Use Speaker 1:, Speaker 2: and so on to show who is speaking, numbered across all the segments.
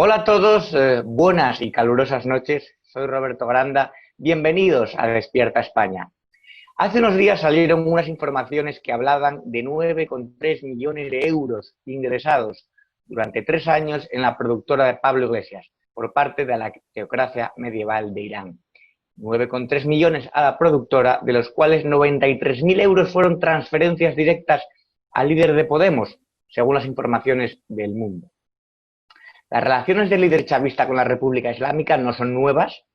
Speaker 1: Hola a todos, buenas y calurosas noches. Soy Roberto Granda. Bienvenidos a Despierta España. Hace unos días salieron unas informaciones que hablaban de 9,3 millones de euros ingresados durante 3 años en la productora de Pablo Iglesias por parte de la teocracia medieval de Irán. 9,3 millones a la productora, de los cuales 93.000 euros fueron transferencias directas al líder de Podemos, según las informaciones del Mundo. Las relaciones del líder chavista con la República Islámica no son nuevas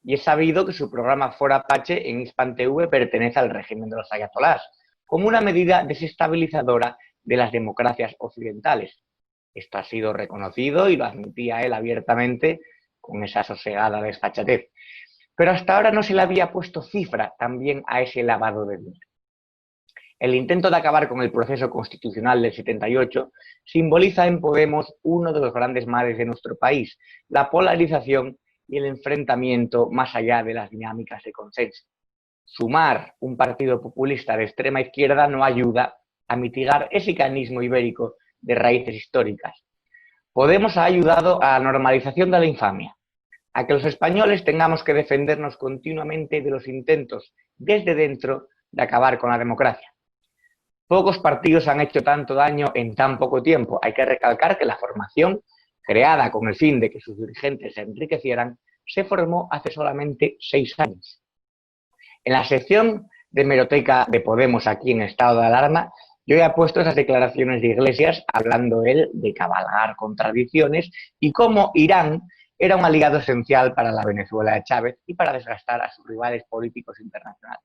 Speaker 1: y es sabido que su programa Fora Apache en Hispan TV pertenece al régimen de los ayatolás, como una medida desestabilizadora de las democracias occidentales. Esto ha sido reconocido y lo admitía él abiertamente con esa sosegada desfachatez. Pero hasta ahora no se le había puesto cifra también a ese lavado de dinero. El intento de acabar con el proceso constitucional del 78 simboliza en Podemos uno de los grandes males de nuestro país, la polarización y el enfrentamiento más allá de las dinámicas de consenso. Sumar un partido populista de extrema izquierda no ayuda a mitigar ese canismo ibérico de raíces históricas. Podemos ha ayudado a la normalización de la infamia, a que los españoles tengamos que defendernos continuamente de los intentos desde dentro de acabar con la democracia. Pocos partidos han hecho tanto daño en tan poco tiempo. Hay que recalcar que la formación, creada con el fin de que sus dirigentes se enriquecieran, se formó hace solamente 6 años. En la sección de hemeroteca de Podemos aquí en estado de alarma, yo he puesto esas declaraciones de Iglesias hablando él de cabalgar contradicciones y cómo Irán era un aliado esencial para la Venezuela de Chávez y para desgastar a sus rivales políticos internacionales.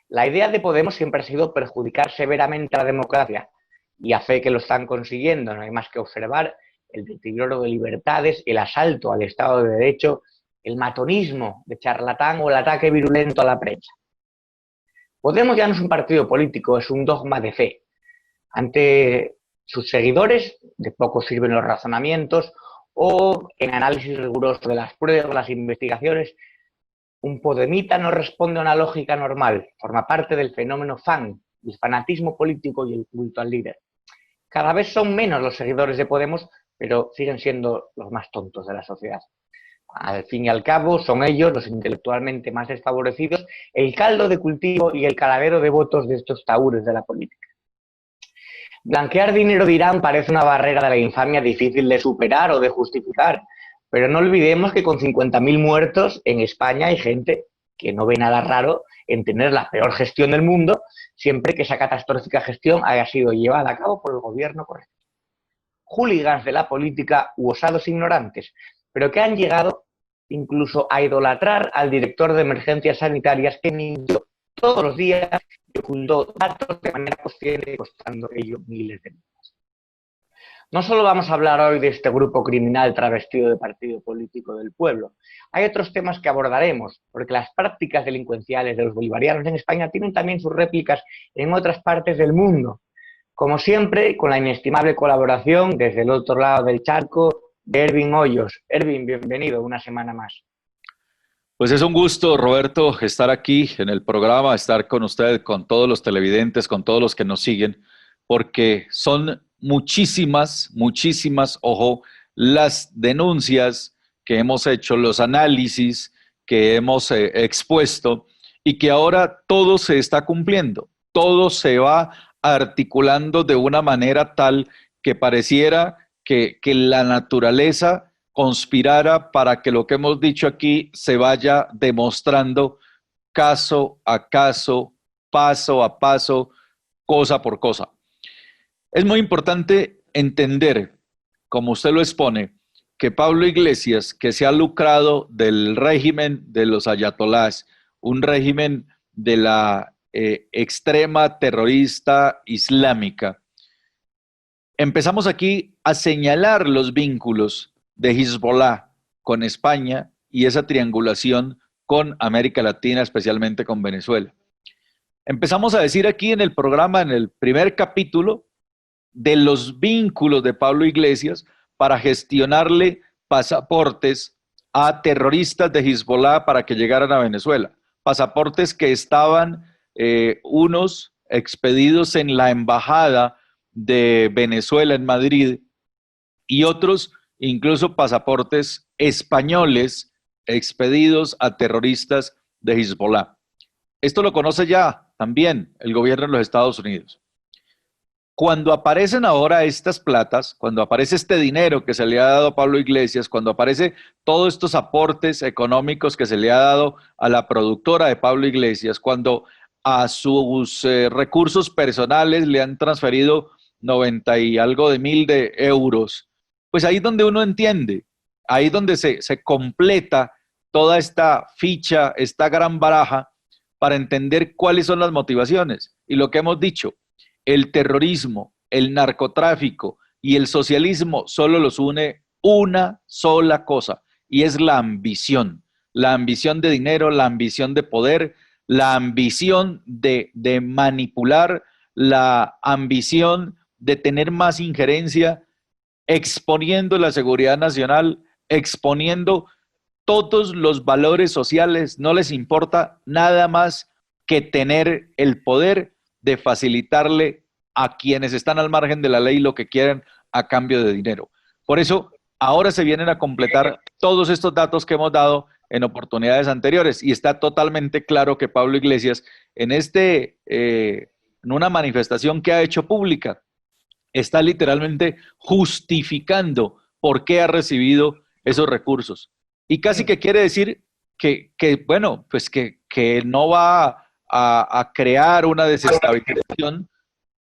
Speaker 1: La idea de Podemos siempre ha sido perjudicar severamente a la democracia y a fe que lo están consiguiendo. No hay más que observar el deterioro de libertades, el asalto al Estado de Derecho, el matonismo de charlatán o el ataque virulento a la prensa. Podemos ya no es un partido político, es un dogma de fe. Ante sus seguidores, de poco sirven los razonamientos o en análisis riguroso de las pruebas, las investigaciones. Un podemita no responde a una lógica normal, forma parte del fenómeno fan, el fanatismo político y el culto al líder. Cada vez son menos los seguidores de Podemos, pero siguen siendo los más tontos de la sociedad. Al fin y al cabo, son ellos, los intelectualmente más desfavorecidos, el caldo de cultivo y el caladero de votos de estos taúres de la política. Blanquear dinero de Irán parece una barrera de la infamia difícil de superar o de justificar, pero no olvidemos que con 50.000 muertos en España hay gente que no ve nada raro en tener la peor gestión del mundo, siempre que esa catastrófica gestión haya sido llevada a cabo por el gobierno correcto. Hooligans de la política u osados ignorantes, pero que han llegado incluso a idolatrar al director de emergencias sanitarias que mintió todos los días y ocultó datos de manera consciente, costando ello miles de vidas. No solo vamos a hablar hoy de este grupo criminal travestido de partido político del pueblo. Hay otros temas que abordaremos, porque las prácticas delincuenciales de los bolivarianos en España tienen también sus réplicas en otras partes del mundo. Como siempre, con la inestimable colaboración desde el otro lado del charco de Ervin Hoyos. Ervin, bienvenido una semana más.
Speaker 2: Pues es un gusto, Roberto, estar aquí en el programa, estar con usted, con todos los televidentes, con todos los que nos siguen, porque son muchísimas, ojo, las denuncias que hemos hecho, los análisis que hemos expuesto y que ahora todo se está cumpliendo, todo se va articulando de una manera tal que pareciera que la naturaleza conspirara para que lo que hemos dicho aquí se vaya demostrando caso a caso, paso a paso, cosa por cosa. Es muy importante entender, como usted lo expone, que Pablo Iglesias, que se ha lucrado del régimen de los ayatolás, un régimen de la extrema terrorista islámica, empezamos aquí a señalar los vínculos de Hezbollah con España y esa triangulación con América Latina, especialmente con Venezuela. Empezamos a decir aquí en el programa, en el primer capítulo, de los vínculos de Pablo Iglesias para gestionarle pasaportes a terroristas de Hezbollah para que llegaran a Venezuela. Pasaportes que estaban unos expedidos en la embajada de Venezuela en Madrid y otros incluso pasaportes españoles expedidos a terroristas de Hezbollah. Esto lo conoce ya también el gobierno de los Estados Unidos. Cuando aparecen ahora estas platas, cuando aparece este dinero que se le ha dado a Pablo Iglesias, cuando aparece todos estos aportes económicos que se le ha dado a la productora de Pablo Iglesias, cuando a sus recursos personales le han transferido 90 y algo de mil de euros, pues ahí es donde uno entiende, ahí es donde se completa toda esta ficha, esta gran baraja, para entender cuáles son las motivaciones. Y lo que hemos dicho, el terrorismo, el narcotráfico y el socialismo solo los une una sola cosa, y es la ambición de dinero, la ambición de poder, la ambición de manipular, la ambición de tener más injerencia, exponiendo la seguridad nacional, exponiendo todos los valores sociales. No les importa nada más que tener el poder de facilitarle a quienes están al margen de la ley lo que quieran a cambio de dinero. Por eso, ahora se vienen a completar todos estos datos que hemos dado en oportunidades anteriores, y está totalmente claro que Pablo Iglesias, en una manifestación que ha hecho pública, está literalmente justificando por qué ha recibido esos recursos. Y casi que quiere decir bueno, pues que no va a crear una desestabilización,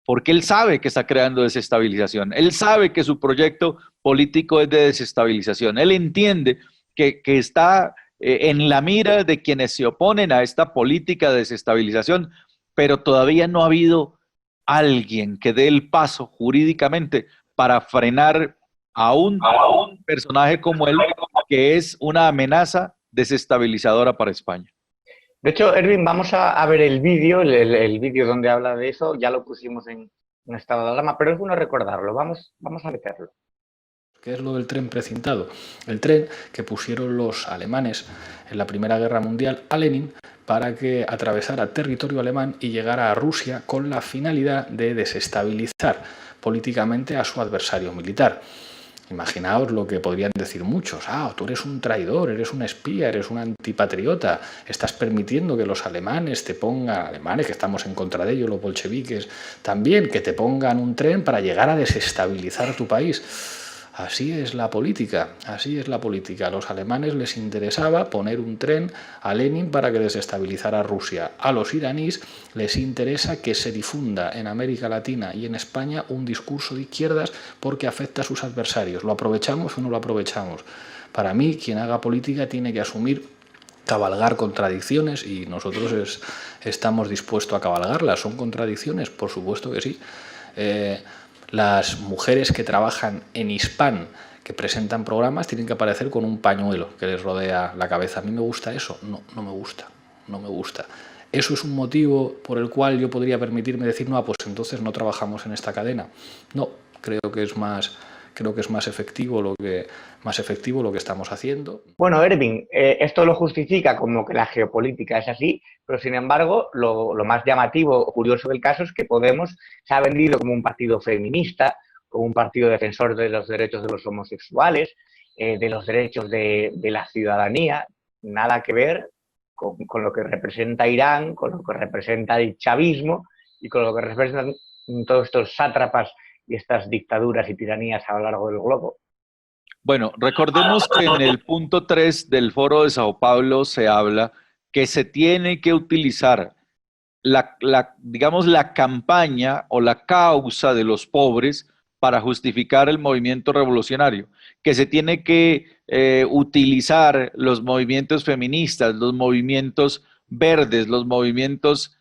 Speaker 2: porque él sabe que está creando desestabilización. Él sabe que su proyecto político es de desestabilización. Él entiende que está en la mira de quienes se oponen a esta política de desestabilización, pero todavía no ha habido alguien que dé el paso jurídicamente para frenar a un personaje como él, que es una amenaza desestabilizadora para España.
Speaker 1: De hecho, Erwin, vamos a ver el vídeo, el vídeo donde habla de eso, ya lo pusimos en estado de alarma, pero es bueno recordarlo, vamos a meterlo.
Speaker 3: ¿Qué es lo del tren precintado? El tren que pusieron los alemanes en la Primera Guerra Mundial a Lenin para que atravesara territorio alemán y llegara a Rusia con la finalidad de desestabilizar políticamente a su adversario militar. Imaginaos lo que podrían decir muchos: tú eres un traidor, eres un espía, eres un antipatriota, estás permitiendo que los alemanes te pongan, alemanes que estamos en contra de ellos, los bolcheviques también, que te pongan un tren para llegar a desestabilizar tu país. Así es la política, así es la política. A los alemanes les interesaba poner un tren a Lenin para que desestabilizara Rusia. A los iraníes les interesa que se difunda en América Latina y en España un discurso de izquierdas porque afecta a sus adversarios. ¿Lo aprovechamos o no lo aprovechamos? Para mí, quien haga política tiene que asumir cabalgar contradicciones, y nosotros estamos dispuestos a cabalgarlas. ¿Son contradicciones? Por supuesto que sí. Las mujeres que trabajan en Hispan, que presentan programas, tienen que aparecer con un pañuelo que les rodea la cabeza. ¿A mí me gusta eso? No, no me gusta, no me gusta. ¿Eso es un motivo por el cual yo podría permitirme decir, no, pues entonces no trabajamos en esta cadena? No, creo que es más efectivo lo que estamos haciendo.
Speaker 1: Bueno, Erwin, esto lo justifica como que la geopolítica es así, pero sin embargo lo más llamativo o curioso del caso es que Podemos se ha vendido como un partido feminista, como un partido defensor de los derechos de los homosexuales, de los derechos de la ciudadanía. Nada que ver con lo que representa Irán, con lo que representa el chavismo y con lo que representan todos estos sátrapas y estas dictaduras y tiranías a lo largo del globo.
Speaker 2: Bueno, recordemos que en el punto 3 del Foro de Sao Paulo se habla que se tiene que utilizar digamos, la campaña o la causa de los pobres para justificar el movimiento revolucionario, que se tiene que utilizar los movimientos feministas, los movimientos verdes, los movimientos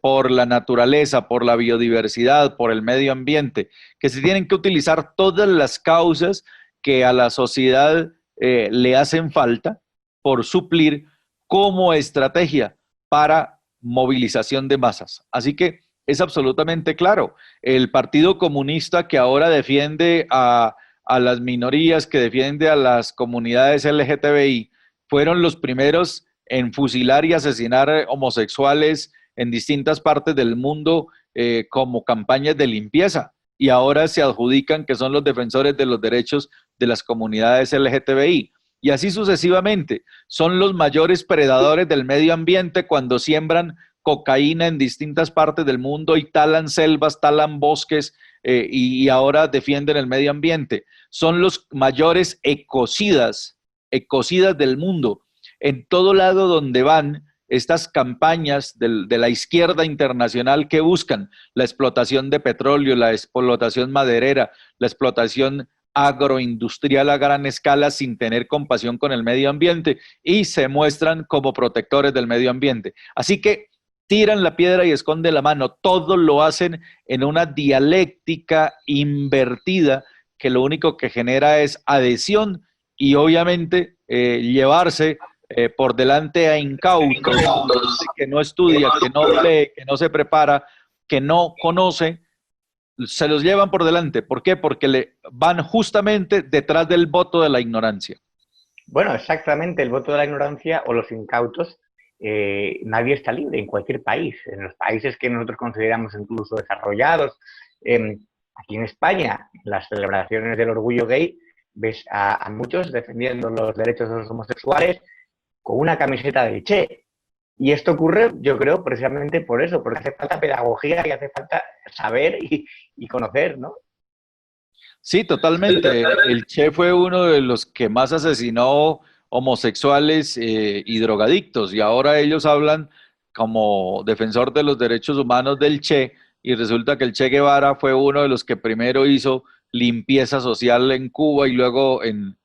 Speaker 2: por la naturaleza, por la biodiversidad, por el medio ambiente, que se tienen que utilizar todas las causas que a la sociedad le hacen falta por suplir como estrategia para movilización de masas. Así que es absolutamente claro. El Partido Comunista, que ahora defiende a las minorías, que defiende a las comunidades LGTBI, fueron los primeros en fusilar y asesinar homosexuales en distintas partes del mundo como campañas de limpieza. y ahora se adjudican que son los defensores de los derechos de las comunidades LGTBI. Y así sucesivamente. Son los mayores predadores del medio ambiente cuando siembran cocaína en distintas partes del mundo y talan selvas, talan bosques y ahora defienden el medio ambiente. Son los mayores ecocidas del mundo. En todo lado donde van estas campañas de la izquierda internacional que buscan la explotación de petróleo, la explotación maderera, la explotación agroindustrial a gran escala sin tener compasión con el medio ambiente y se muestran como protectores del medio ambiente. Así que tiran la piedra y esconden la mano. Todo lo hacen en una dialéctica invertida que lo único que genera es adhesión y obviamente llevarse por delante a incautos, que no estudia, que no lee, que no se prepara, que no conoce, se los llevan por delante. ¿Por qué? Porque le van justamente detrás del voto de la ignorancia.
Speaker 1: Bueno, exactamente, el voto de la ignorancia o los incautos, nadie está libre en cualquier país. En los países que nosotros consideramos incluso desarrollados, aquí en España, en las celebraciones del orgullo gay, ves a muchos defendiendo los derechos de los homosexuales con una camiseta del Che. Y esto ocurre, yo creo, precisamente por eso, porque hace falta pedagogía y hace falta saber y conocer, ¿no?
Speaker 2: Sí, totalmente. El Che fue uno de los que más asesinó homosexuales y drogadictos, y ahora ellos hablan como defensor de los derechos humanos del Che, y resulta que el Che Guevara fue uno de los que primero hizo limpieza social en Cuba y luego en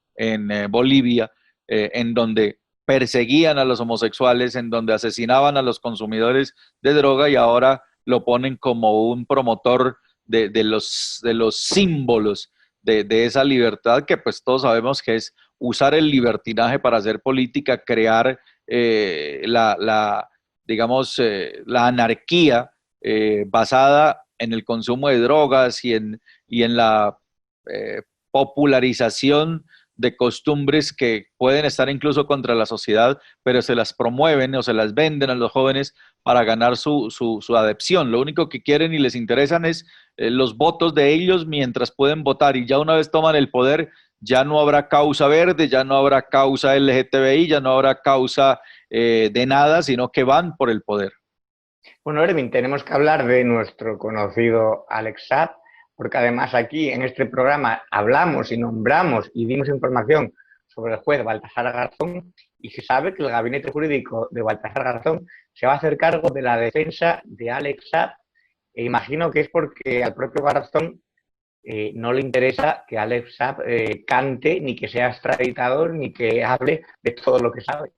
Speaker 2: Bolivia, en donde perseguían a los homosexuales, en donde asesinaban a los consumidores de droga, y ahora lo ponen como un promotor de los símbolos de esa libertad que pues todos sabemos que es usar el libertinaje para hacer política, crear digamos, la anarquía basada en el consumo de drogas y en la popularización de costumbres que pueden estar incluso contra la sociedad, pero se las promueven o se las venden a los jóvenes para ganar su adhesión. Lo único que quieren y les interesan es los votos de ellos mientras pueden votar, y ya una vez toman el poder, ya no habrá causa verde, ya no habrá causa LGTBI, ya no habrá causa de nada, sino que van por el poder.
Speaker 1: Bueno, Erwin, tenemos que hablar de nuestro conocido Alex Saab, porque además aquí en este programa hablamos y nombramos y dimos información sobre el juez Baltasar Garzón, y se sabe que el gabinete jurídico de Baltasar Garzón se va a hacer cargo de la defensa de Alex Saab, e imagino que es porque al propio Garzón no le interesa que Alex Saab cante, ni que sea extraditador, ni que hable de todo lo que sabe.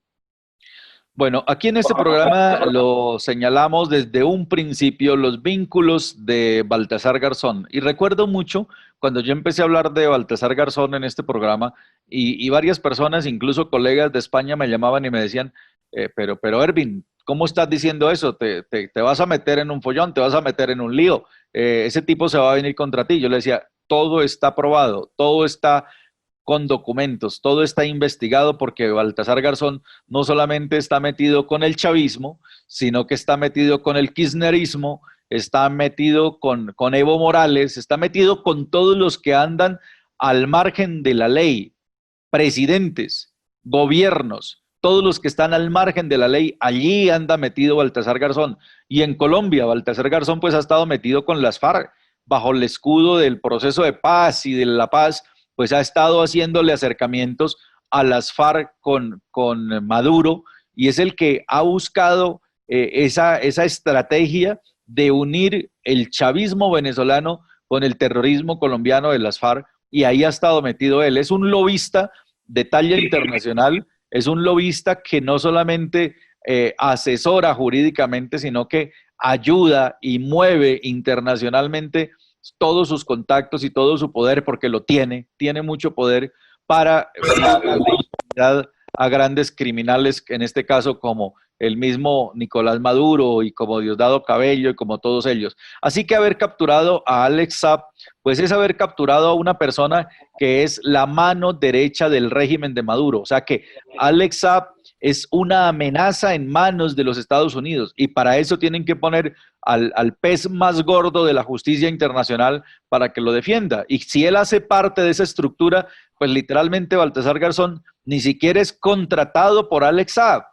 Speaker 2: Bueno, aquí en este programa lo señalamos desde un principio los vínculos de Baltasar Garzón. Y recuerdo mucho cuando yo empecé a hablar de Baltasar Garzón en este programa y varias personas, incluso colegas de España, me llamaban y me decían, pero Erwin, ¿cómo estás diciendo eso? ¿Te vas a meter en un follón? ¿Te vas a meter en un lío? Ese tipo se va a venir contra ti. Yo le decía, todo está probado, todo está con documentos, todo está investigado, porque Baltasar Garzón no solamente está metido con el chavismo, sino que está metido con el kirchnerismo, está metido con Evo Morales, está metido con todos los que andan al margen de la ley, presidentes, gobiernos, todos los que están al margen de la ley, allí anda metido Baltasar Garzón. Y en Colombia, Baltasar Garzón pues ha estado metido con las FARC, bajo el escudo del proceso de paz y de la paz, pues ha estado haciéndole acercamientos a las FARC con Maduro, y es el que ha buscado esa estrategia de unir el chavismo venezolano con el terrorismo colombiano de las FARC, y ahí ha estado metido él. Es un lobista de talla internacional, es un lobista que no solamente asesora jurídicamente, sino que ayuda y mueve internacionalmente todos sus contactos y todo su poder, porque lo tiene mucho poder para dar a grandes criminales, en este caso como el mismo Nicolás Maduro y como Diosdado Cabello y como todos ellos. Así que haber capturado a Alex Saab, pues es haber capturado a una persona que es la mano derecha del régimen de Maduro. O sea que Alex Saab es una amenaza en manos de los Estados Unidos y para eso tienen que poner al pez más gordo de la justicia internacional para que lo defienda. Y si él hace parte de esa estructura, pues literalmente Baltasar Garzón ni siquiera es contratado por Alex Saab.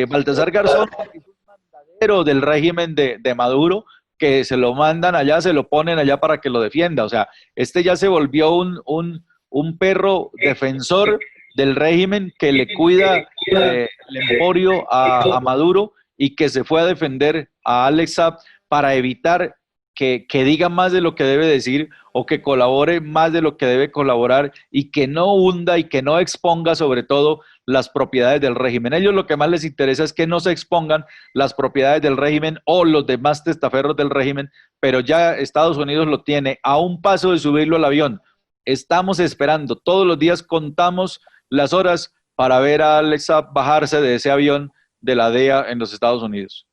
Speaker 2: Baltasar Garzón es un mandadero del régimen de Maduro, que se lo mandan allá, se lo ponen allá para que lo defienda. O sea, este ya se volvió un perro defensor del régimen que le cuida el emporio a Maduro y que se fue a defender a Alex Saab para evitar que diga más de lo que debe decir o que colabore más de lo que debe colaborar y que no hunda y que no exponga sobre todo las propiedades del régimen. A ellos lo que más les interesa es que no se expongan las propiedades del régimen o los demás testaferros del régimen, pero ya Estados Unidos lo tiene a un paso de subirlo al avión. Estamos esperando, todos los días contamos las horas para ver a Alex Saab bajarse de ese avión de la DEA en los Estados Unidos.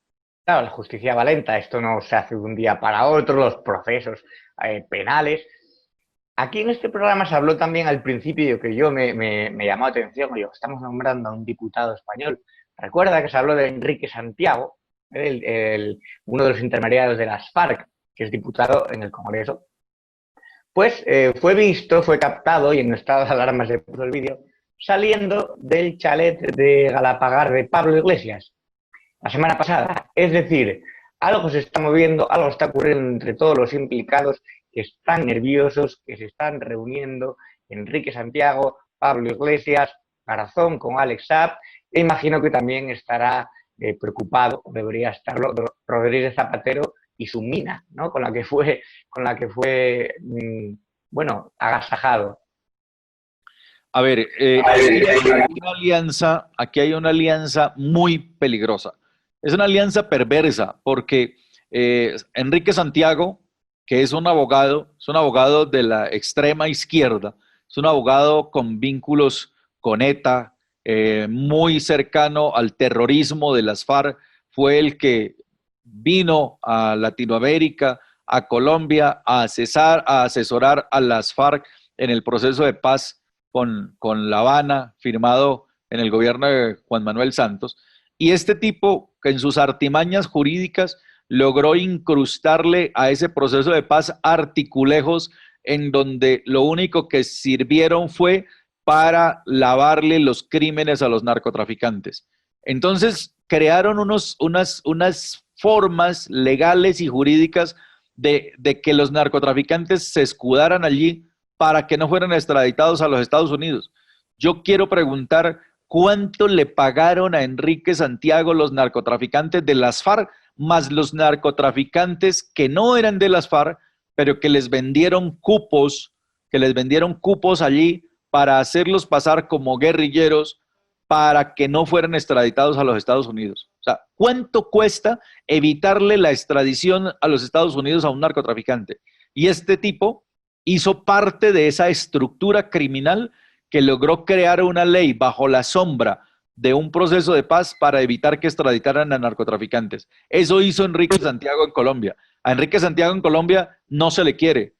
Speaker 1: Claro, la justicia va lenta, esto no se hace de un día para otro, los procesos penales. Aquí en este programa se habló también al principio que yo me llamó la atención, estamos nombrando a un diputado español. Recuerda que se habló de Enrique Santiago, uno de los intermediarios de las FARC, que es diputado en el Congreso. Pues fue captado y en estado de alarma se puso el vídeo, saliendo del chalet de Galapagar de Pablo Iglesias la semana pasada. Es decir, algo se está moviendo, algo está ocurriendo entre todos los implicados que están nerviosos, que se están reuniendo, Enrique Santiago, Pablo Iglesias, Garzón con Alex Saab, e imagino que también estará preocupado, debería estarlo, Rodríguez Zapatero y su mina, ¿no? con la que fue agasajado.
Speaker 2: A ver, aquí hay una alianza muy peligrosa. Es una alianza perversa porque Enrique Santiago, que es un abogado de la extrema izquierda, es un abogado con vínculos con ETA, muy cercano al terrorismo de las FARC, fue el que vino a Latinoamérica, a Colombia, a asesorar a las FARC en el proceso de paz con La Habana, firmado en el gobierno de Juan Manuel Santos. Y este tipo, que en sus artimañas jurídicas logró incrustarle a ese proceso de paz articulejos en donde lo único que sirvieron fue para lavarle los crímenes a los narcotraficantes. Entonces crearon unas formas legales y jurídicas de que los narcotraficantes se escudaran allí para que no fueran extraditados a los Estados Unidos. Yo quiero preguntar, ¿cuánto le pagaron a Enrique Santiago los narcotraficantes de las FARC, más los narcotraficantes que no eran de las FARC, pero que les vendieron cupos allí para hacerlos pasar como guerrilleros para que no fueran extraditados a los Estados Unidos? O sea, ¿cuánto cuesta evitarle la extradición a los Estados Unidos a un narcotraficante? Y este tipo hizo parte de esa estructura criminal que logró crear una ley bajo la sombra de un proceso de paz para evitar que extraditaran a narcotraficantes. Eso hizo Enrique Santiago en Colombia. A Enrique Santiago en Colombia no se le quiere.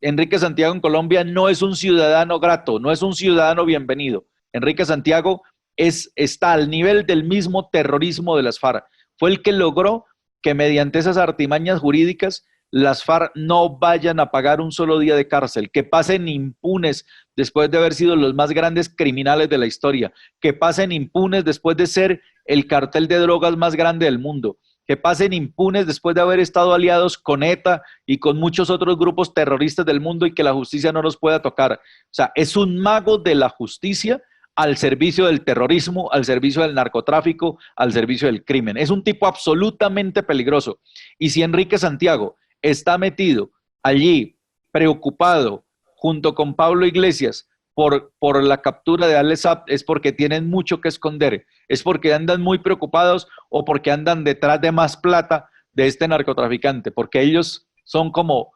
Speaker 2: Enrique Santiago en Colombia no es un ciudadano grato, no es un ciudadano bienvenido. Enrique Santiago está al nivel del mismo terrorismo de las FARC. Fue el que logró que mediante esas artimañas jurídicas las FARC no vayan a pagar un solo día de cárcel, que pasen impunes después de haber sido los más grandes criminales de la historia, que pasen impunes después de ser el cartel de drogas más grande del mundo, que pasen impunes después de haber estado aliados con ETA y con muchos otros grupos terroristas del mundo y que la justicia no nos pueda tocar. O sea, es un mago de la justicia al servicio del terrorismo, al servicio del narcotráfico, al servicio del crimen. Es un tipo absolutamente peligroso. Y si Enrique Santiago está metido allí, preocupado, junto con Pablo Iglesias, por la captura de Alex Saab, es porque tienen mucho que esconder, es porque andan muy preocupados o porque andan detrás de más plata de este narcotraficante, porque ellos son como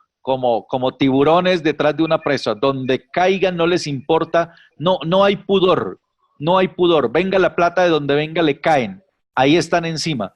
Speaker 2: tiburones detrás de una presa, donde caigan no les importa, no hay pudor, venga la plata de donde venga le caen, ahí están encima.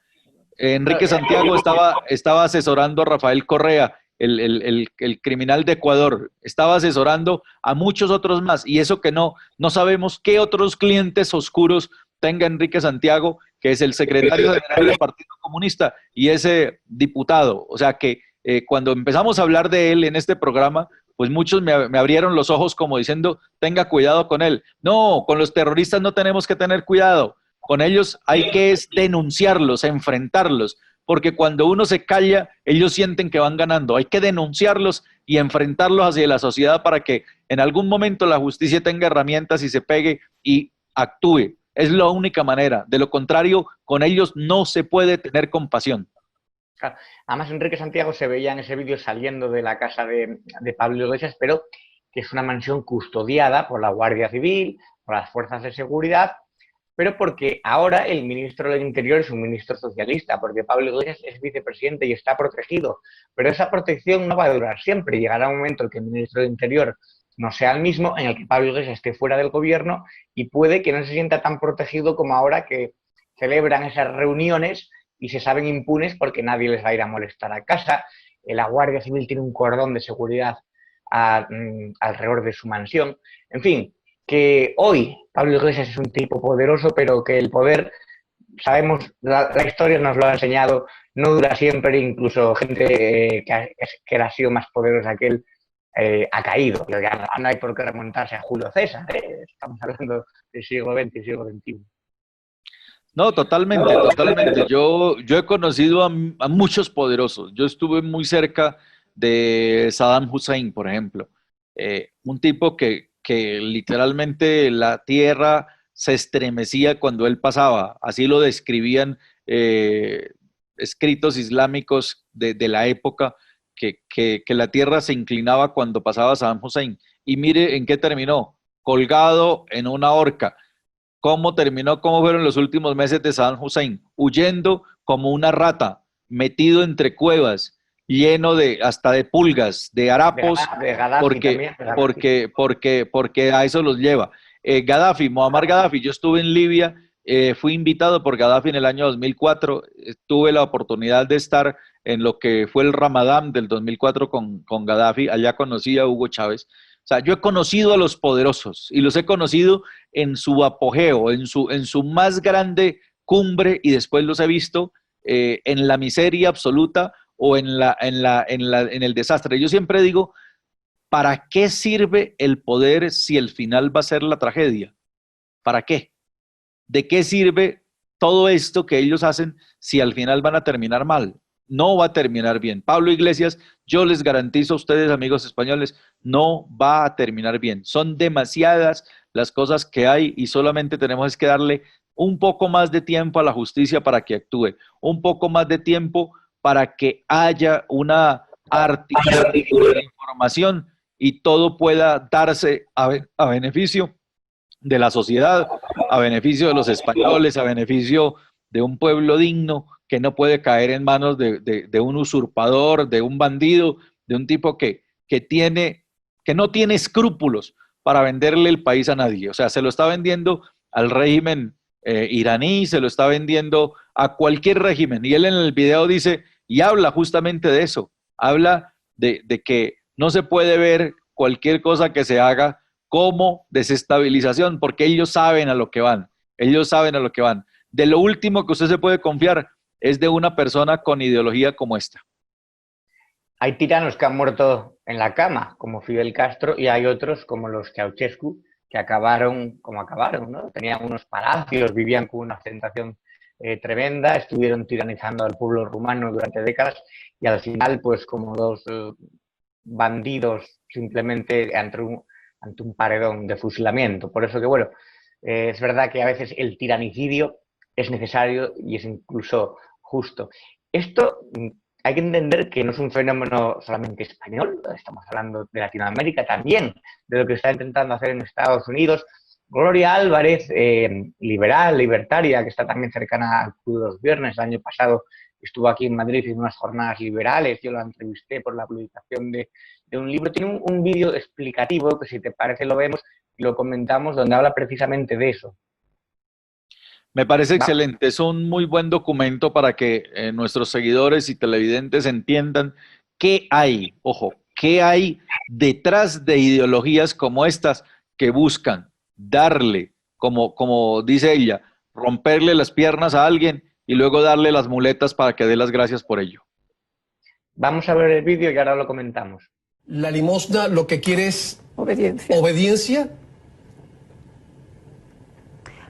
Speaker 2: Enrique Santiago estaba asesorando a Rafael Correa, el criminal de Ecuador, estaba asesorando a muchos otros más, y eso que no sabemos qué otros clientes oscuros tenga Enrique Santiago, que es el secretario general del Partido Comunista y ese diputado. O sea que cuando empezamos a hablar de él en este programa, pues muchos me abrieron los ojos como diciendo, tenga cuidado con él. No, con los terroristas no tenemos que tener cuidado. Con ellos hay que denunciarlos, enfrentarlos, porque cuando uno se calla, ellos sienten que van ganando. Hay que denunciarlos y enfrentarlos hacia la sociedad para que en algún momento la justicia tenga herramientas y se pegue y actúe. Es la única manera. De lo contrario, con ellos no se puede tener compasión.
Speaker 1: Claro. Además, Enrique Santiago se veía en ese vídeo saliendo de la casa de Pablo Iglesias, pero que es una mansión custodiada por la Guardia Civil, por las fuerzas de seguridad, pero porque ahora el ministro del Interior es un ministro socialista, porque Pablo Iglesias es vicepresidente y está protegido, pero esa protección no va a durar siempre. Llegará un momento en que el ministro del Interior no sea el mismo, en el que Pablo Iglesias esté fuera del gobierno y puede que no se sienta tan protegido como ahora, que celebran esas reuniones y se saben impunes porque nadie les va a ir a molestar a casa. La Guardia Civil tiene un cordón de seguridad alrededor de su mansión. En fin, que hoy Pablo Iglesias es un tipo poderoso, pero que el poder, sabemos, la historia nos lo ha enseñado, no dura siempre. Incluso gente que ha sido más poderosa que él ha caído. Ya no hay por qué remontarse a Julio César, ¿eh? Estamos hablando del siglo XX y siglo XXI.
Speaker 2: No, totalmente, totalmente. Yo he conocido a muchos poderosos. Yo estuve muy cerca de Saddam Hussein, por ejemplo. Un tipo que literalmente la tierra se estremecía cuando él pasaba. Así lo describían escritos islámicos de la época, que la tierra se inclinaba cuando pasaba Saddam Hussein. Y mire en qué terminó, colgado en una horca. ¿Cómo terminó? ¿Cómo fueron los últimos meses de Saddam Hussein? Huyendo como una rata, metido entre cuevas, lleno hasta de pulgas, de harapos,
Speaker 1: de Gaddafi también,
Speaker 2: porque a eso los lleva. Gaddafi, Muammar Gaddafi, yo estuve en Libia, fui invitado por Gaddafi en el año 2004, tuve la oportunidad de estar en lo que fue el Ramadán del 2004 con Gaddafi, allá conocí a Hugo Chávez. O sea, yo he conocido a los poderosos y los he conocido en su apogeo, en su más grande cumbre, y después los he visto en la miseria absoluta o en el desastre. Yo siempre digo, ¿para qué sirve el poder si el final va a ser la tragedia? ¿Para qué? ¿De qué sirve todo esto que ellos hacen si al final van a terminar mal? No va a terminar bien. Pablo Iglesias, yo les garantizo a ustedes, amigos españoles, no va a terminar bien. Son demasiadas las cosas que hay y solamente tenemos que darle un poco más de tiempo a la justicia para que actúe, un poco más de tiempo para que haya una articulación de información y todo pueda darse a beneficio de la sociedad, a beneficio de los españoles, a beneficio de un pueblo digno que no puede caer en manos de un usurpador, de un bandido, de un tipo que no tiene escrúpulos para venderle el país a nadie. O sea, se lo está vendiendo al régimen iraní, se lo está vendiendo a cualquier régimen. Y él en el video dice, y habla justamente de eso, habla de que no se puede ver cualquier cosa que se haga como desestabilización, porque ellos saben a lo que van, ellos saben a lo que van. De lo último que usted se puede confiar es de una persona con ideología como esta.
Speaker 1: Hay tiranos que han muerto en la cama, como Fidel Castro, y hay otros, como los Ceausescu, que acabaron como acabaron, ¿no? Tenían unos palacios, vivían con una ostentación tremenda, estuvieron tiranizando al pueblo rumano durante décadas y al final, pues como dos bandidos simplemente ante un paredón de fusilamiento. Por eso que, bueno, es verdad que a veces el tiranicidio es necesario y es incluso justo. Esto hay que entender que no es un fenómeno solamente español, estamos hablando de Latinoamérica también, de lo que está intentando hacer en Estados Unidos. Gloria Álvarez, liberal, libertaria, que está también cercana al Club de los Viernes, el año pasado estuvo aquí en Madrid en unas jornadas liberales, yo la entrevisté por la publicación de un libro, tiene un vídeo explicativo, que si te parece lo vemos y lo comentamos, donde habla precisamente de eso.
Speaker 2: Me parece excelente, es un muy buen documento para que nuestros seguidores y televidentes entiendan qué hay, ojo, qué hay detrás de ideologías como estas que buscan darle, como dice ella, romperle las piernas a alguien y luego darle las muletas para que dé las gracias por ello.
Speaker 1: Vamos a ver el vídeo y ahora lo comentamos.
Speaker 4: La limosna lo que quiere es
Speaker 5: Obediencia.
Speaker 4: obediencia.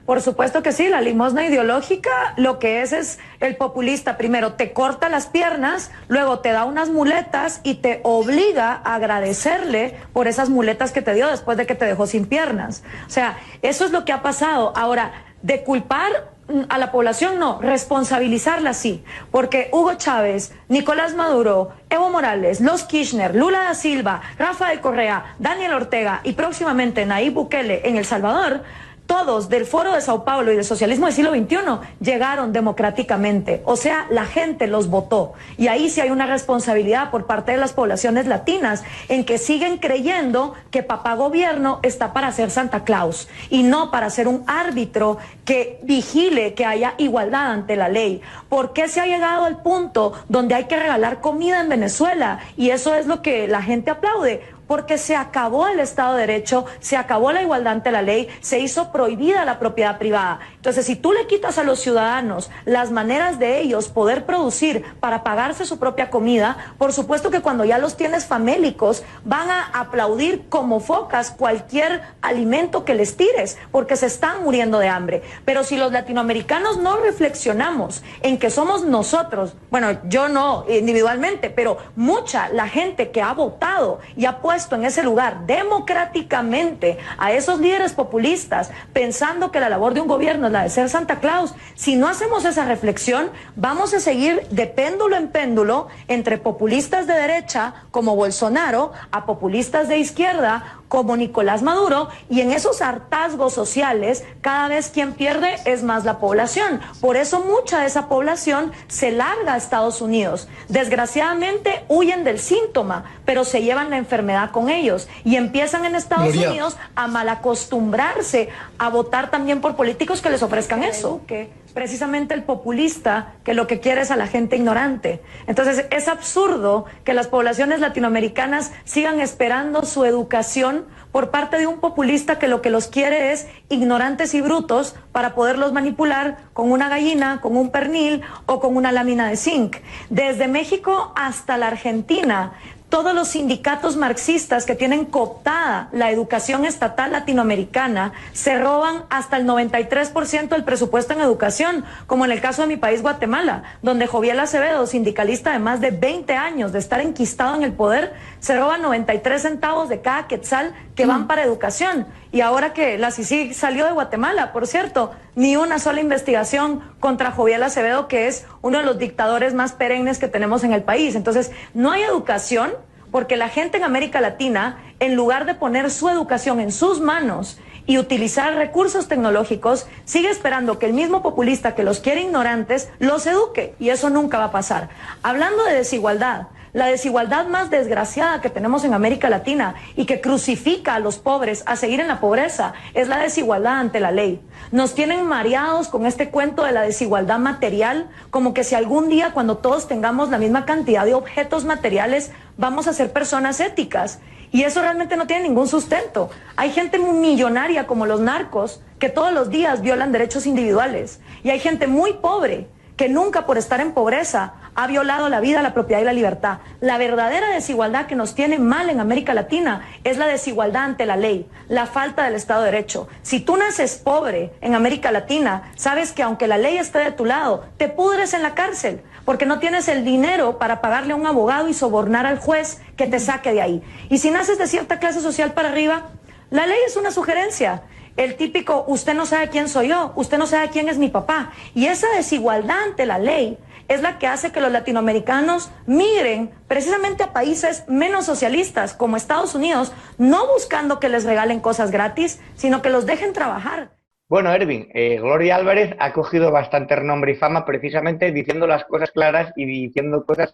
Speaker 5: Por supuesto que sí, la limosna ideológica lo que es el populista. Primero te corta las piernas, luego te da unas muletas y te obliga a agradecerle por esas muletas que te dio después de que te dejó sin piernas. O sea, eso es lo que ha pasado. Ahora, de culpar a la población no, responsabilizarla sí, porque Hugo Chávez, Nicolás Maduro, Evo Morales, los Kirchner, Lula da Silva, Rafael Correa, Daniel Ortega y próximamente Nayib Bukele en El Salvador, todos del Foro de Sao Paulo y del socialismo del siglo XXI llegaron democráticamente, o sea, la gente los votó. Y ahí sí hay una responsabilidad por parte de las poblaciones latinas en que siguen creyendo que papá gobierno está para ser Santa Claus y no para ser un árbitro que vigile que haya igualdad ante la ley. ¿Por qué se ha llegado al punto donde hay que regalar comida en Venezuela? Y eso es lo que la gente aplaude. Porque se acabó el Estado de Derecho, se acabó la igualdad ante la ley, se hizo prohibida la propiedad privada. Entonces, si tú le quitas a los ciudadanos las maneras de ellos poder producir para pagarse su propia comida, por supuesto que cuando ya los tienes famélicos, van a aplaudir como focas cualquier alimento que les tires, porque se están muriendo de hambre. Pero si los latinoamericanos no reflexionamos en que somos nosotros, bueno, yo no individualmente, pero mucha la gente que ha votado y ha puesto en ese lugar democráticamente a esos líderes populistas pensando que la labor de un gobierno es la de ser Santa Claus, si no hacemos esa reflexión vamos a seguir de péndulo en péndulo entre populistas de derecha como Bolsonaro a populistas de izquierda como Nicolás Maduro, y en esos hartazgos sociales cada vez quien pierde es más la población. Por eso mucha de esa población se larga a Estados Unidos. Desgraciadamente huyen del síntoma, pero se llevan la enfermedad con ellos y empiezan en Estados Unidos a malacostumbrarse a votar también por políticos que les ofrezcan eso. Que precisamente el populista que lo que quiere es a la gente ignorante. Entonces es absurdo que las poblaciones latinoamericanas sigan esperando su educación por parte de un populista que lo que los quiere es ignorantes y brutos para poderlos manipular con una gallina, con un pernil o con una lámina de zinc. Desde México hasta la Argentina, todos los sindicatos marxistas que tienen cooptada la educación estatal latinoamericana se roban hasta el 93% del presupuesto en educación, como en el caso de mi país, Guatemala, donde Joviel Acevedo, sindicalista de más de 20 años de estar enquistado en el poder, se roba 93 centavos de cada quetzal que van para educación. Y ahora que la CICIG salió de Guatemala, por cierto, ni una sola investigación contra Joviel Acevedo, que es uno de los dictadores más perennes que tenemos en el país. Entonces, no hay educación porque la gente en América Latina, en lugar de poner su educación en sus manos y utilizar recursos tecnológicos, sigue esperando que el mismo populista que los quiere ignorantes los eduque, y eso nunca va a pasar. Hablando de desigualdad, la desigualdad más desgraciada que tenemos en América Latina y que crucifica a los pobres a seguir en la pobreza es la desigualdad ante la ley. Nos tienen mareados con este cuento de la desigualdad material, como que si algún día cuando todos tengamos la misma cantidad de objetos materiales vamos a ser personas éticas. Y eso realmente no tiene ningún sustento. Hay gente millonaria como los narcos que todos los días violan derechos individuales. Y hay gente muy pobre que nunca por estar en pobreza ha violado la vida, la propiedad y la libertad. La verdadera desigualdad que nos tiene mal en América Latina es la desigualdad ante la ley, la falta del Estado de Derecho. Si tú naces pobre en América Latina, sabes que aunque la ley esté de tu lado, te pudres en la cárcel, porque no tienes el dinero para pagarle a un abogado y sobornar al juez que te saque de ahí. Y si naces de cierta clase social para arriba, la ley es una sugerencia. El típico, usted no sabe quién soy yo, usted no sabe quién es mi papá. Y esa desigualdad ante la ley es la que hace que los latinoamericanos migren precisamente a países menos socialistas como Estados Unidos, no buscando que les regalen cosas gratis, sino que los dejen trabajar.
Speaker 1: Bueno, Ervin, Gloria Álvarez ha cogido bastante renombre y fama precisamente diciendo las cosas claras y diciendo cosas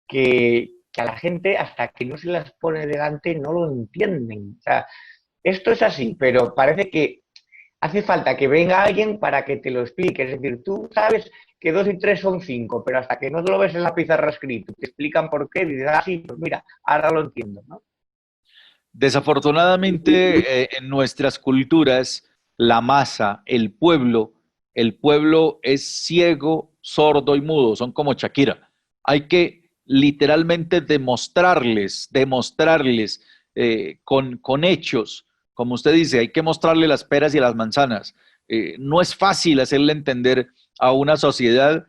Speaker 1: que a la gente, hasta que no se las pone delante, no lo entienden. O sea, esto es así, pero parece que hace falta que venga alguien para que te lo explique. Es decir, tú sabes que 2 y 3 son 5, pero hasta que no lo ves en la pizarra escrito, te explican por qué, y dices, ah, sí, pues mira, ahora lo entiendo, ¿no?
Speaker 2: Desafortunadamente, en nuestras culturas, la masa, el pueblo, el pueblo es ciego, sordo y mudo, son como Shakira. Hay que literalmente demostrarles con hechos, como usted dice, hay que mostrarle las peras y las manzanas. No es fácil hacerle entender a una sociedad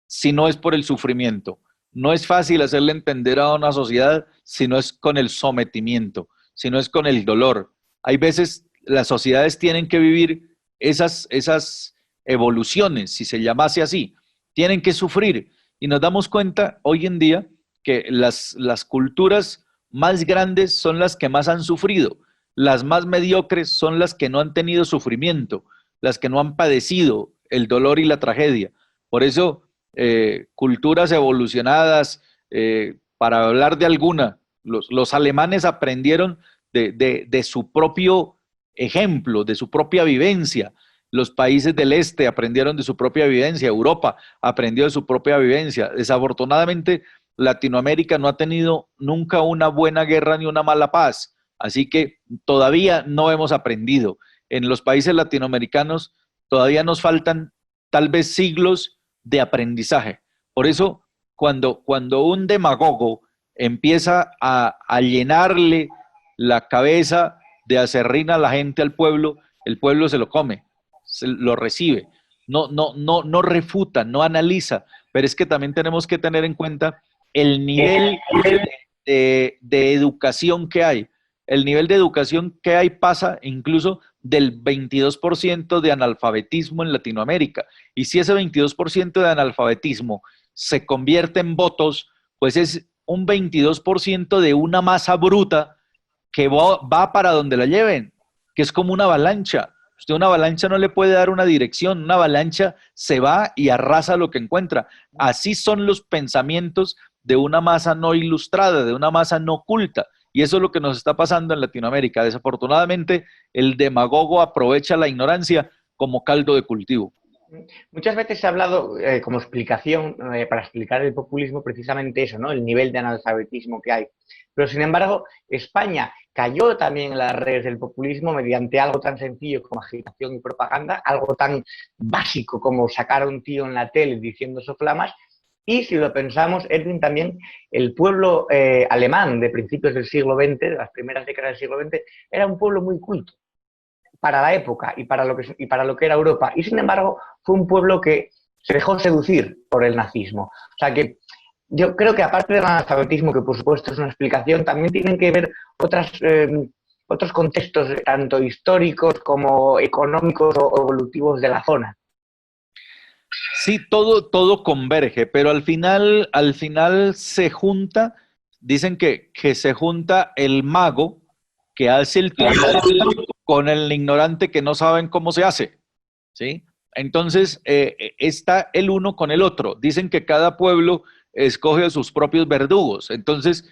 Speaker 2: si no es por el sufrimiento. No es fácil hacerle entender a una sociedad si no es con el sometimiento, si no es con el dolor. Hay veces las sociedades tienen que vivir esas evoluciones, si se llamase así, tienen que sufrir. Y nos damos cuenta hoy en día que las culturas más grandes son las que más han sufrido, las más mediocres son las que no han tenido sufrimiento, las que no han padecido el dolor y la tragedia. Por eso, culturas evolucionadas, para hablar de alguna, los alemanes aprendieron de su propio ejemplo, de su propia vivencia. Los países del este aprendieron de su propia vivencia, Europa aprendió de su propia vivencia. Desafortunadamente, Latinoamérica no ha tenido nunca una buena guerra ni una mala paz, así que todavía no hemos aprendido. En los países latinoamericanos todavía nos faltan tal vez siglos de aprendizaje. Por eso, cuando un demagogo empieza a llenarle la cabeza de aserrín a la gente, al pueblo, el pueblo se lo come, lo recibe, no refuta, no analiza, pero es que también tenemos que tener en cuenta el nivel de educación que hay. El nivel de educación que hay pasa incluso del 22% de analfabetismo en Latinoamérica. Y si ese 22% de analfabetismo se convierte en votos, pues es un 22% de una masa bruta que va para donde la lleven, que es como una avalancha. Usted una avalancha no le puede dar una dirección, una avalancha se va y arrasa lo que encuentra. Así son los pensamientos de una masa no ilustrada, de una masa no culta. Y eso es lo que nos está pasando en Latinoamérica. Desafortunadamente, el demagogo aprovecha la ignorancia como caldo de cultivo.
Speaker 1: Muchas veces se ha hablado como explicación, para explicar el populismo, precisamente eso, ¿no? El nivel de analfabetismo que hay. Pero, sin embargo, España cayó también en las redes del populismo mediante algo tan sencillo como agitación y propaganda, algo tan básico como sacar a un tío en la tele diciendo soflamas. Y si lo pensamos, Edwin, también el pueblo alemán de principios del siglo XX, de las primeras décadas del siglo XX, era un pueblo muy culto para la época y para lo que era Europa. Y sin embargo, fue un pueblo que se dejó seducir por el nazismo. O sea que yo creo que aparte del analfabetismo, que por supuesto es una explicación, también tienen que ver otros contextos, tanto históricos como económicos o evolutivos de la zona.
Speaker 2: Sí, todo converge, pero al final se junta, dicen que se junta el mago que hace el truco con el ignorante que no saben cómo se hace, ¿sí? Entonces, está el uno con el otro. Dicen que cada pueblo escoge a sus propios verdugos. Entonces,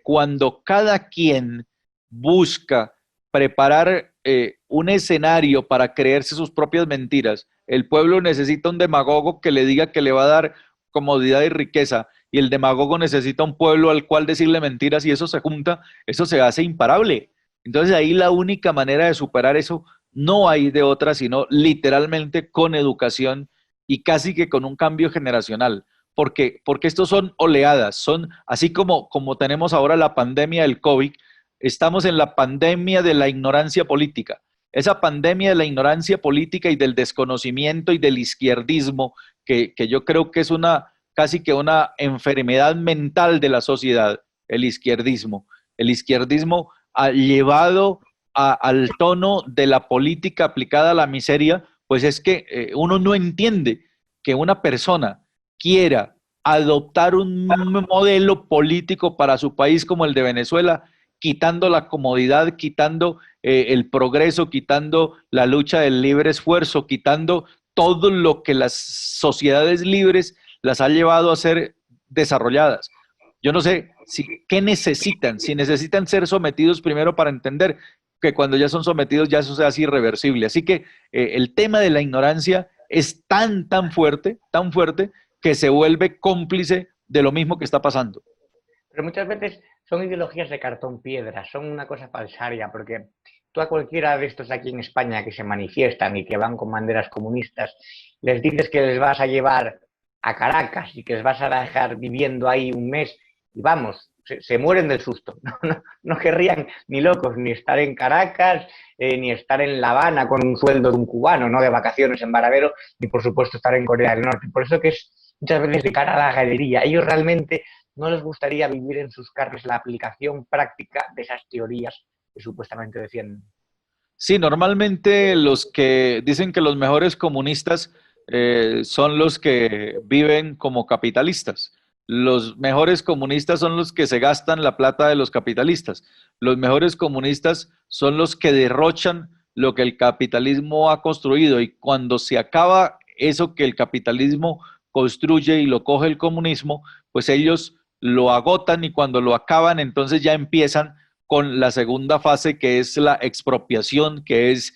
Speaker 2: cuando cada quien busca preparar un escenario para creerse sus propias mentiras, el pueblo necesita un demagogo que le diga que le va a dar comodidad y riqueza, y el demagogo necesita un pueblo al cual decirle mentiras, y eso se junta, eso se hace imparable. Entonces ahí la única manera de superar eso, no hay de otra, sino literalmente con educación y casi que con un cambio generacional. Porque estos son oleadas, son así como tenemos ahora la pandemia del COVID, estamos en la pandemia de la ignorancia política. Esa pandemia de la ignorancia política y del desconocimiento y del izquierdismo, que yo creo que es casi que una enfermedad mental de la sociedad, el izquierdismo. El izquierdismo ha llevado al tono de la política aplicada a la miseria, pues es que uno no entiende que una persona quiera adoptar un modelo político para su país como el de Venezuela, quitando la comodidad, quitando el progreso, quitando la lucha del libre esfuerzo, quitando todo lo que las sociedades libres las ha llevado a ser desarrolladas. Yo no sé qué necesitan, si necesitan ser sometidos primero para entender que cuando ya son sometidos ya eso se hace irreversible. Así que el tema de la ignorancia es tan fuerte, que se vuelve cómplice de lo mismo que está pasando.
Speaker 1: Pero muchas veces son ideologías de cartón piedra, son una cosa falsaria, porque tú a cualquiera de estos aquí en España que se manifiestan y que van con banderas comunistas, les dices que les vas a llevar a Caracas y que les vas a dejar viviendo ahí un mes y vamos, se mueren del susto. No querrían ni locos ni estar en Caracas, ni estar en La Habana con un sueldo de un cubano, no de vacaciones en Varadero, ni por supuesto estar en Corea del Norte. Por eso que es muchas veces de cara a la galería. Ellos realmente no les gustaría vivir en sus carnes la aplicación práctica de esas teorías que supuestamente defienden.
Speaker 2: Sí, normalmente los que dicen que los mejores comunistas son los que viven como capitalistas. Los mejores comunistas son los que se gastan la plata de los capitalistas. Los mejores comunistas son los que derrochan lo que el capitalismo ha construido, y cuando se acaba eso que el capitalismo construye y lo coge el comunismo, pues ellos lo agotan, y cuando lo acaban, entonces ya empiezan con la segunda fase, que es la expropiación, que es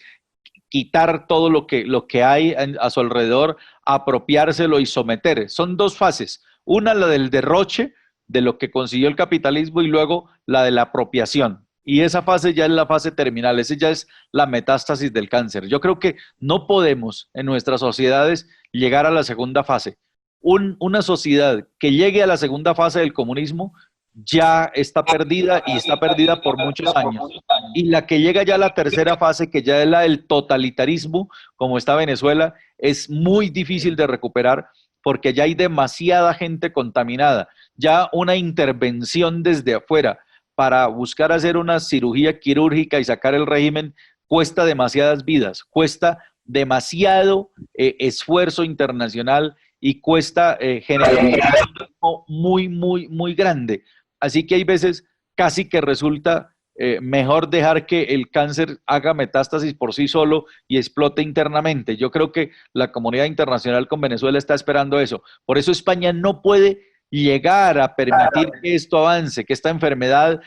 Speaker 2: quitar todo lo que hay a su alrededor, apropiárselo y someter. Son dos fases. Una, la del derroche de lo que consiguió el capitalismo, y luego la de la apropiación. Y esa fase ya es la fase terminal, esa ya es la metástasis del cáncer. Yo creo que no podemos en nuestras sociedades llegar a la segunda fase. Una sociedad que llegue a la segunda fase del comunismo ya está perdida, y está perdida por muchos años. Y la que llega ya a la tercera fase, que ya es la del totalitarismo, como está Venezuela, es muy difícil de recuperar, porque ya hay demasiada gente contaminada. Ya una intervención desde afuera para buscar hacer una cirugía quirúrgica y sacar el régimen cuesta demasiadas vidas, cuesta demasiado esfuerzo internacional, y cuesta generar un gasto muy grande. Así que hay veces casi que resulta mejor dejar que el cáncer haga metástasis por sí solo y explote internamente. Yo creo que la comunidad internacional con Venezuela está esperando eso. Por eso España no puede llegar a permitir que esto avance, que esta enfermedad,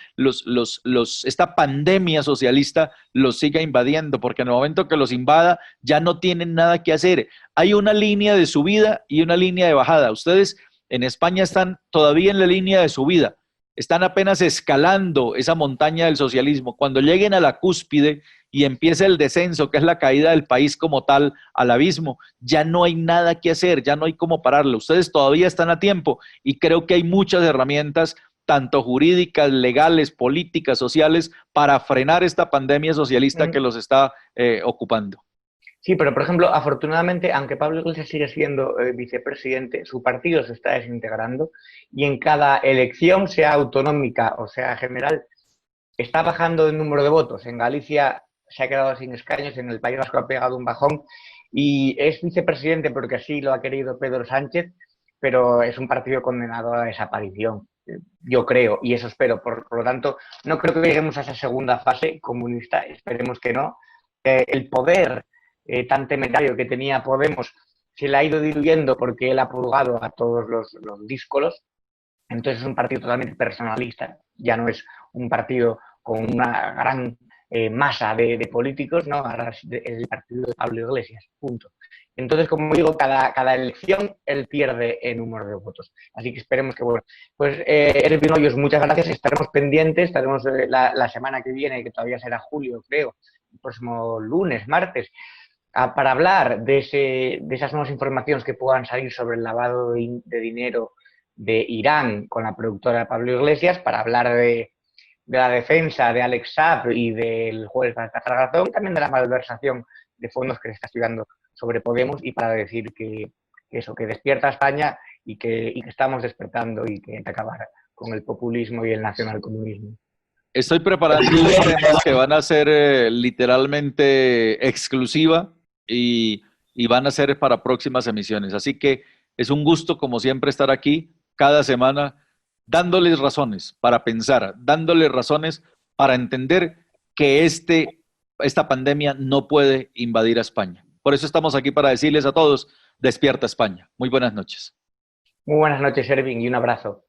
Speaker 2: esta pandemia socialista los siga invadiendo, porque en el momento que los invada ya no tienen nada que hacer. Hay una línea de subida y una línea de bajada. Ustedes en España están todavía en la línea de subida, están apenas escalando esa montaña del socialismo. Cuando lleguen a la cúspide y empiece el descenso, que es la caída del país como tal, al abismo, ya no hay nada que hacer, ya no hay cómo pararlo. Ustedes todavía están a tiempo, y creo que hay muchas herramientas, tanto jurídicas, legales, políticas, sociales, para frenar esta pandemia socialista que los está ocupando.
Speaker 1: Sí, pero por ejemplo, afortunadamente, aunque Pablo Iglesias sigue siendo vicepresidente, su partido se está desintegrando, y en cada elección, sea autonómica o sea general, está bajando el número de votos. En Galicia se ha quedado sin escaños, en el País Vasco ha pegado un bajón, y es vicepresidente porque así lo ha querido Pedro Sánchez, pero es un partido condenado a la desaparición, yo creo, y eso espero. Por lo tanto, no creo que lleguemos a esa segunda fase comunista, esperemos que no. El poder tan temerario que tenía Podemos se le ha ido diluyendo porque él ha purgado a todos los díscolos. Entonces es un partido totalmente personalista, ya no es un partido con una gran masa de políticos, no, ahora es el partido de Pablo Iglesias, punto. Entonces, como digo, cada elección él pierde el número de votos. Así que esperemos que, bueno, pues Erwin Hoyos, muchas gracias, estaremos pendientes, estaremos la semana que viene, que todavía será julio, creo, el próximo lunes, martes, para hablar de esas nuevas informaciones que puedan salir sobre el lavado de dinero de Irán con la productora Pablo Iglesias, para hablar de la defensa de Alex Saab y del juez Baltasar Garzón, también de la malversación de fondos que se está estudiando sobre Podemos, y para decir que despierta España y que estamos despertando y que hay que acabar con el populismo y el nacionalcomunismo.
Speaker 2: Estoy preparando temas que van a ser literalmente exclusiva y van a ser para próximas emisiones. Así que es un gusto, como siempre, estar aquí cada semana dándoles razones para pensar, dándoles razones para entender que esta pandemia no puede invadir a España. Por eso estamos aquí, para decirles a todos, despierta España. Muy buenas noches.
Speaker 1: Muy buenas noches, Erwin, y un abrazo.